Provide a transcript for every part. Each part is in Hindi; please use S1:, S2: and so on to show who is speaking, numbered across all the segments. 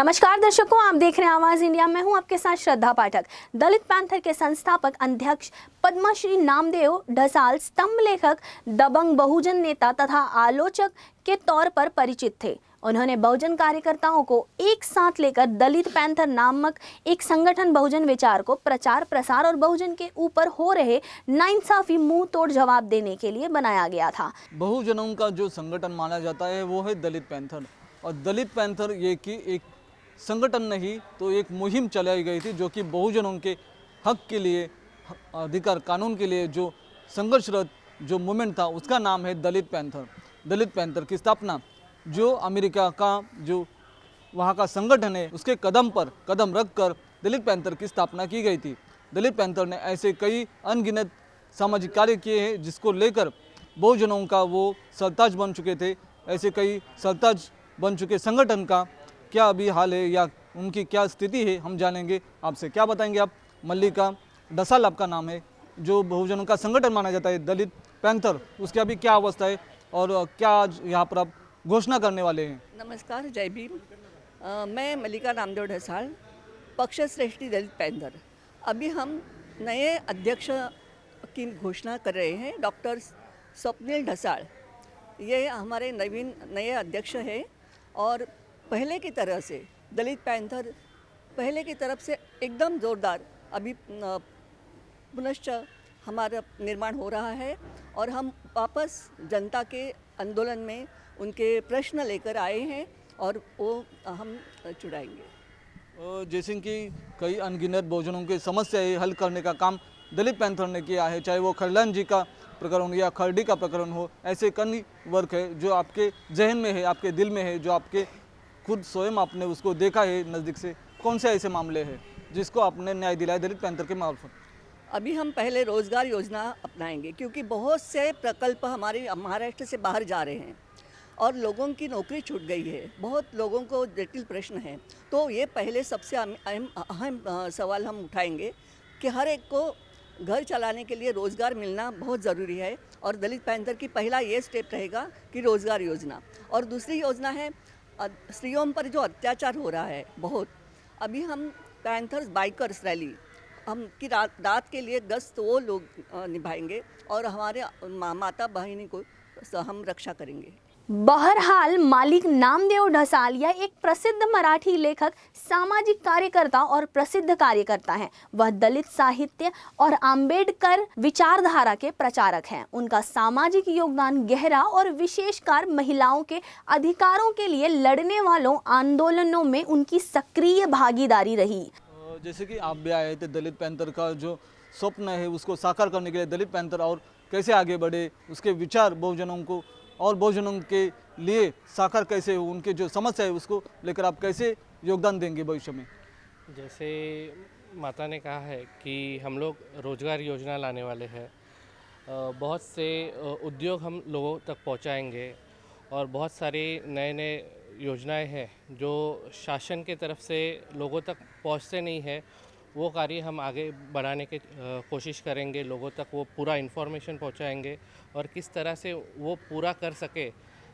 S1: नमस्कार दर्शकों, आप देख रहे हैं आवाज इंडिया। मैं हूं आपके साथ श्रद्धा पाठक। दलित पैंथर के संस्थापक अध्यक्ष पद्मश्री नामदेव ढसाल स्तंभ लेखक, दबंग बहुजन नेता तथा आलोचक के तौर पर परिचित थे। उन्होंने बहुजन कार्यकर्ताओं को एक साथ लेकर दलित पैंथर नामक एक संगठन बहुजन विचार को प्रचार प्रसार और बहुजन के ऊपर हो रहे नाइंसाफी मुंह तोड़ जवाब देने के लिए बनाया गया था।
S2: बहुजनों का जो संगठन माना जाता है वो है दलित पैंथर। और दलित पैंथर ये कि एक संगठन नहीं तो एक मुहिम चलाई गई थी जो कि बहुजनों के हक के लिए, अधिकार कानून के लिए जो संघर्षरत जो मूवमेंट था उसका नाम है दलित पैंथर। दलित पैंथर की स्थापना जो अमेरिका का जो वहाँ का संगठन है उसके कदम पर कदम रख कर दलित पैंथर की स्थापना की गई थी। दलित पैंथर ने ऐसे कई अनगिनत सामाजिक कार्य किए हैं जिसको लेकर बहुजनों का वो सरताज बन चुके थे। ऐसे कई सरताज बन चुके संगठन का क्या अभी हाल है या उनकी क्या स्थिति है हम जानेंगे आपसे। क्या बताएंगे आप? मल्लिका ढसाल आपका नाम है, जो बहुजनों का संगठन माना जाता है दलित पैंथर, उसकी अभी क्या अवस्था है और क्या आज यहाँ पर आप घोषणा करने वाले हैं?
S3: नमस्कार, जय भीम। मैं मल्लिका नामदेव ढसाल, पक्ष श्रेष्ठी दलित पैंथर। अभी हम नए अध्यक्ष की घोषणा कर रहे हैं। डॉक्टर स्वप्निल ढसाल ये हमारे नए अध्यक्ष हैं और पहले की तरह से दलित पैंथर पहले की तरफ से एकदम ज़ोरदार अभी पुनश्च हमारा निर्माण हो रहा है और हम वापस जनता के आंदोलन में उनके प्रश्न लेकर आए हैं और वो हम छुड़ाएंगे।
S2: जैसे कि कई अनगिनत बहुजनों की समस्याएं हल करने का काम दलित पैंथर ने किया है, चाहे वो खरलान जी का प्रकरण या खरडी का प्रकरण हो। ऐसे कई वर्क है जो आपके जहन में है, आपके दिल में है, जो आपके खुद स्वयं आपने उसको देखा है नज़दीक से। कौन से ऐसे मामले हैं जिसको आपने न्याय दिलाया दलित पैंथर के मार्फत?
S3: अभी हम पहले रोज़गार योजना अपनाएंगे क्योंकि बहुत से प्रकल्प हमारे महाराष्ट्र से बाहर जा रहे हैं और लोगों की नौकरी छूट गई है। बहुत लोगों को जटिल प्रश्न है, तो ये पहले सबसे अहम सवाल हम उठाएंगे कि हर एक को घर चलाने के लिए रोज़गार मिलना बहुत ज़रूरी है और दलित पैंथर की पहला ये स्टेप रहेगा कि रोज़गार योजना। और दूसरी योजना है स्त्रियों पर जो अत्याचार हो रहा है बहुत। अभी हम पैंथर्स बाइकर्स रैली हम की रात के लिए गश्त वो लोग निभाएंगे और हमारे माता बहनी को हम रक्षा करेंगे।
S1: बहरहाल मालिक नामदेव ढसाल यह एक प्रसिद्ध मराठी लेखक, सामाजिक कार्यकर्ता और प्रसिद्ध कार्यकर्ता हैं। वह दलित साहित्य और आम्बेडकर विचारधारा के प्रचारक हैं। उनका सामाजिक योगदान गहरा और विशेषकर महिलाओं के अधिकारों के लिए लड़ने वालों आंदोलनों में उनकी सक्रिय भागीदारी रही।
S2: जैसे कि आप भी आए थे, दलित पैंथर का जो स्वप्न है उसको साकार करने के लिए दलित पैंथर और कैसे आगे बढ़े, उसके विचार बहुजनों को और बहुजनों के लिए साकार कैसे हो, उनके जो समस्या है उसको लेकर आप कैसे योगदान देंगे भविष्य में?
S4: जैसे माता ने कहा है कि हम लोग रोजगार योजना लाने वाले हैं, बहुत से उद्योग हम लोगों तक पहुंचाएंगे और बहुत सारी नए नए योजनाएं हैं जो शासन के तरफ से लोगों तक पहुंचते नहीं है, वो कार्य हम आगे बढ़ाने की कोशिश करेंगे। लोगों तक वो पूरा इन्फॉर्मेशन पहुंचाएंगे और किस तरह से वो पूरा कर सके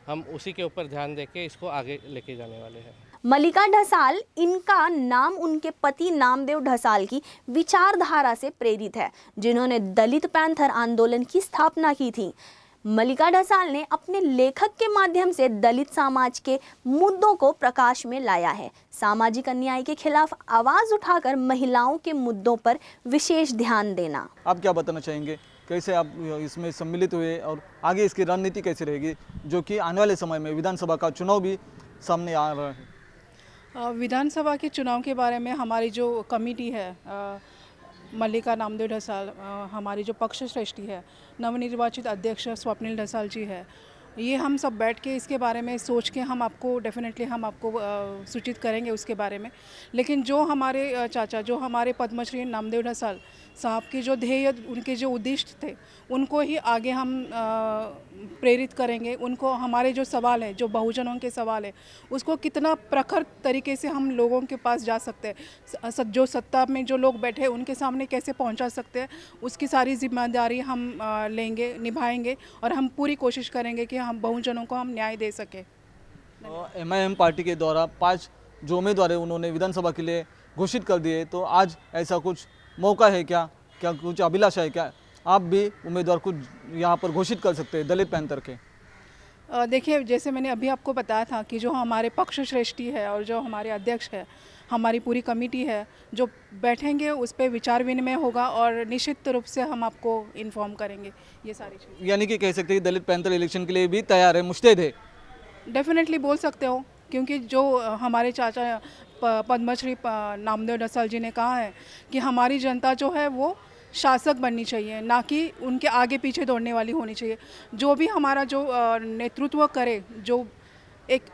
S4: हम उसी के ऊपर ध्यान देके इसको आगे लेके जाने वाले हैं।
S1: मल्लिका ढसाल, इनका नाम उनके पति नामदेव ढसाल की विचारधारा से प्रेरित है, जिन्होंने दलित पैंथर आंदोलन की स्थापना की थी। मल्लिका ढसाल ने अपने लेखक के माध्यम से दलित समाज के मुद्दों को प्रकाश में लाया है। सामाजिक अन्याय के खिलाफ आवाज उठाकर महिलाओं के मुद्दों पर विशेष ध्यान देना।
S2: आप क्या बताना चाहेंगे, कैसे आप इसमें सम्मिलित हुए और आगे इसकी रणनीति कैसे रहेगी, जो कि आने वाले समय में विधानसभा का चुनाव भी सामने आ रहा है?
S5: विधानसभा के चुनाव के बारे में हमारी जो कमेटी है, मल्लिका नामदेव ढसाल, हमारी जो पक्ष श्रेष्ठी है, नवनिर्वाचित अध्यक्ष स्वप्निल ढसाल जी है, ये हम सब बैठ के इसके बारे में सोच के हम आपको डेफिनेटली हम आपको सूचित करेंगे उसके बारे में। लेकिन जो हमारे चाचा, जो हमारे पद्मश्री नामदेव ढसाल साहब की जो ध्येय, उनके जो उद्देश्य थे, उनको ही आगे हम प्रेरित करेंगे। उनको हमारे जो सवाल है, जो बहुजनों के सवाल है, उसको कितना प्रखर तरीके से हम लोगों के पास जा सकते हैं, जो सत्ता में जो लोग बैठे हैं उनके सामने कैसे पहुंचा सकते हैं, उसकी सारी जिम्मेदारी हम लेंगे, निभाएंगे और हम पूरी कोशिश करेंगे कि हम बहुजनों को हम न्याय दे सकें।
S2: MIM पार्टी के द्वारा 5 जो उम्मीदवार है उन्होंने विधानसभा के लिए घोषित कर दिए, तो आज ऐसा कुछ मौका है क्या, क्या कुछ अभिलाषा है क्या, आप भी उम्मीदवार कुछ यहाँ पर घोषित कर सकते हैं दलित पैंथर के?
S5: देखिए, जैसे मैंने अभी आपको बताया था कि जो हमारे पक्ष श्रेष्ठी है और जो हमारे अध्यक्ष है, हमारी पूरी कमेटी है, जो बैठेंगे उस पर विचार विनिमय होगा और निश्चित रूप से हम आपको इन्फॉर्म करेंगे ये सारी चीज़।
S2: यानी कि कह सकते हैं कि दलित पैंथर इलेक्शन के लिए भी तैयार है, मुस्तैद है?
S5: डेफिनेटली बोल सकते हो, क्योंकि जो हमारे चाचा पद्मश्री नामदेव ढसाल जी ने कहा है कि हमारी जनता जो है वो शासक बननी चाहिए, ना कि उनके आगे पीछे दौड़ने वाली होनी चाहिए। जो भी हमारा जो नेतृत्व करे, जो एक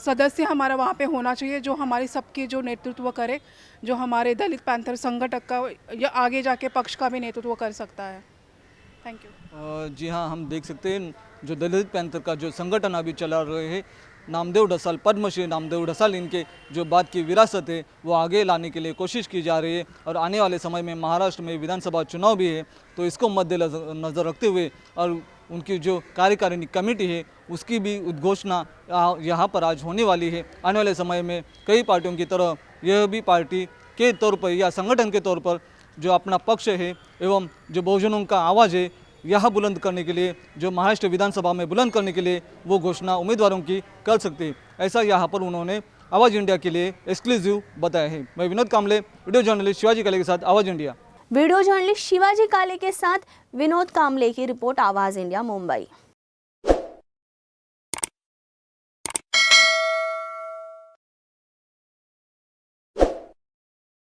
S5: सदस्य हमारा वहाँ पे होना चाहिए जो हमारी सबके जो नेतृत्व करे, जो हमारे दलित पैंथर संगठन का या आगे जाके पक्ष का भी नेतृत्व कर सकता है। Thank you.
S2: जी हाँ, हम देख सकते हैं जो दलित पैंथर का जो संगठन अभी चला रहे हैं, नामदेव ढसाल, पद्मश्री नामदेव ढसाल, इनके जो बात की विरासत है वो आगे लाने के लिए कोशिश की जा रही है। और आने वाले समय में महाराष्ट्र में विधानसभा चुनाव भी है, तो इसको मद्देनजर रखते हुए और उनकी जो कार्यकारिणी कमेटी है उसकी भी उद्घोषणा यहाँ पर आज होने वाली है। आने वाले समय में कई पार्टियों की तरह यह भी पार्टी के तौर पर या संगठन के तौर पर जो अपना पक्ष है एवं जो बहुजनों का आवाज़ है यह बुलंद करने के लिए, जो महाराष्ट्र विधानसभा में बुलंद करने के लिए वो घोषणा उम्मीदवारों की कर सकते हैं, ऐसा यहाँ पर उन्होंने आवाज़ इंडिया के लिए एक्सक्लूसिव बताया है। मैं विनोद कामले, वीडियो जर्नलिस्ट शिवाजी काले के साथ आवाज़ इंडिया।
S1: वीडियो जर्नलिस्ट शिवाजी काले के साथ विनोद कामले की रिपोर्ट, आवाज़ इंडिया, मुंबई।